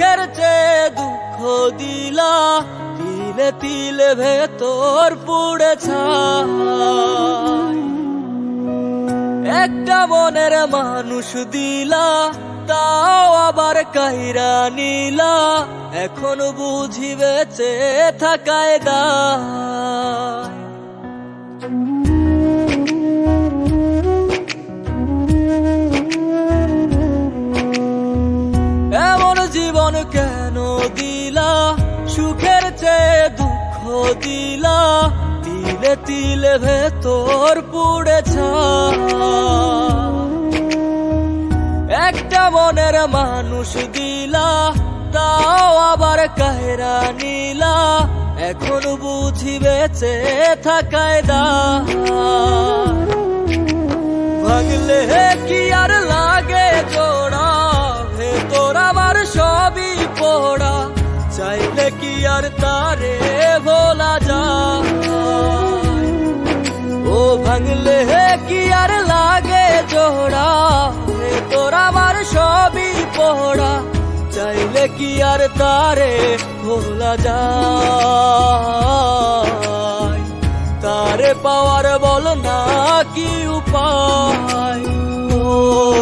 সুখের চেয়ে দুঃখ দিলা, তিলে তিলে ভেতর পুড়ে ছাই। একটা মনের মানুষ দিলা, তাও আবার কাইরা নিলা, এখন বুঝি বেঁচে থাকায় দায়। এমন জীবন কেন দিলা, সুখের চেয়ে দুঃখ দিলা, তিলে তিলে ভেতর পুড়ে ছাই। একটা মনের মানুষ দিলা, তাও আবার কাহেরা নিলা, এখন বুঝি বেঁচে থাকায় দায়। ভাঙলে কি আর লাগে জোড়া, ভেতর আমার সবই পোড়া, চাইলে কি আর তারে ভোলা যায়। ও ভাঙলে কি আর লাগে জোড়া, ভেতর আমার সবই পোড়া, চাইলে কি আর তারে ভোলা যায়। তারে পাওয়ার বল না কি উপায়, ও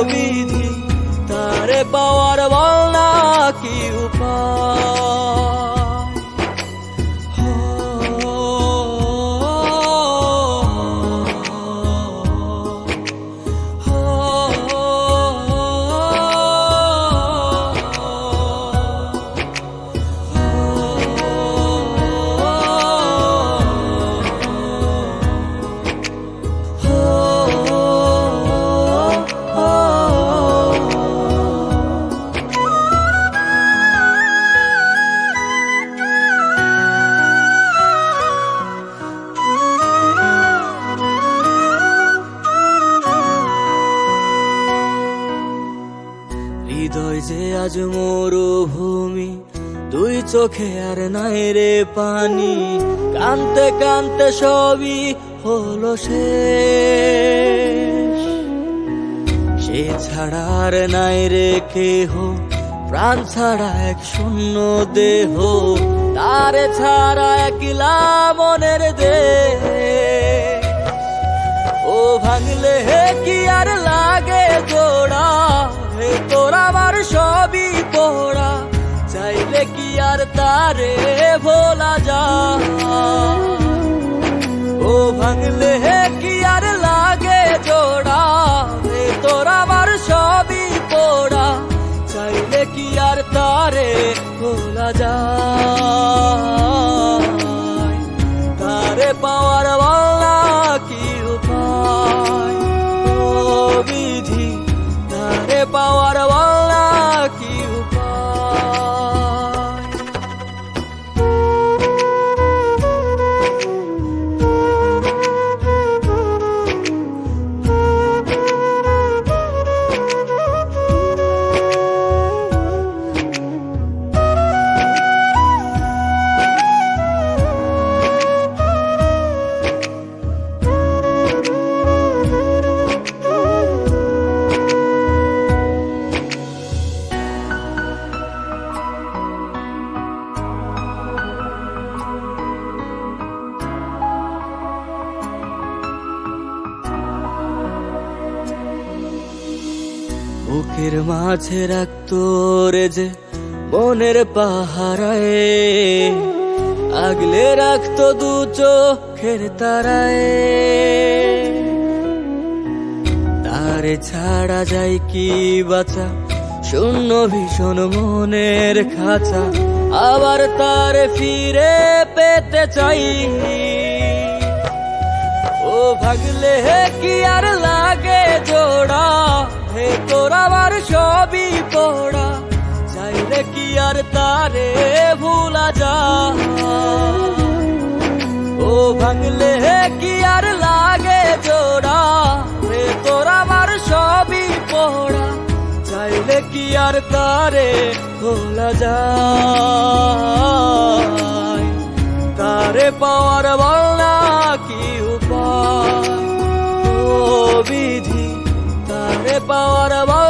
বিধি তারে পাওয়ার বল না কি উপায়। হৃদয় যে আজ মরুভূমি, দুই চোখে আর নাই রে পানি, কানতে কানতে সবই হলো শেষ। সে ছাড়া আর নাই রে কেহ, প্রাণ ছাড়া এক শূন্য দেহ, তারে ছাড়া একলা মনের দেহ। ও ভাঙলে কি আর লাগে জোড়া, ভেতর আমার সবই পোড়া, চাইলে কি আর তারে ভোলা যায়। ও ভাঙলে কি আর লাগে জোড়া, ভেতর আমার সবই পোড়া, চাইলে কি আর তারে ভোলা যায়। তারে পাওয়ার বল না কি উপায়, ও বিধি তারে পাওয়ার বল না কি উপায়। বুকের মাঝে রাখতো রে যে মনের পাহারায়, আগলে রাখতো দু চোখের তারায়। তারে ছাড়া যায় কি বাঁচা, শূন্য ভীষণ মনের খাঁচা, আবার তারে ফিরে পেতে চাই। ও ভাগলে কি আর লাগে জোড়া, ভেতর আমার সবই পোড়া, চাইলে কি আর তারে ভুলা যায়। ও ভাঙলে কি আর লাগে জোড়া, ভেতর আমার সবই পোড়া, চাইলে কি আর তারে ভোলা যায়। তারে পাওয়ার বল না কি উপায়, ও বিধি তারে পাওয়ার বল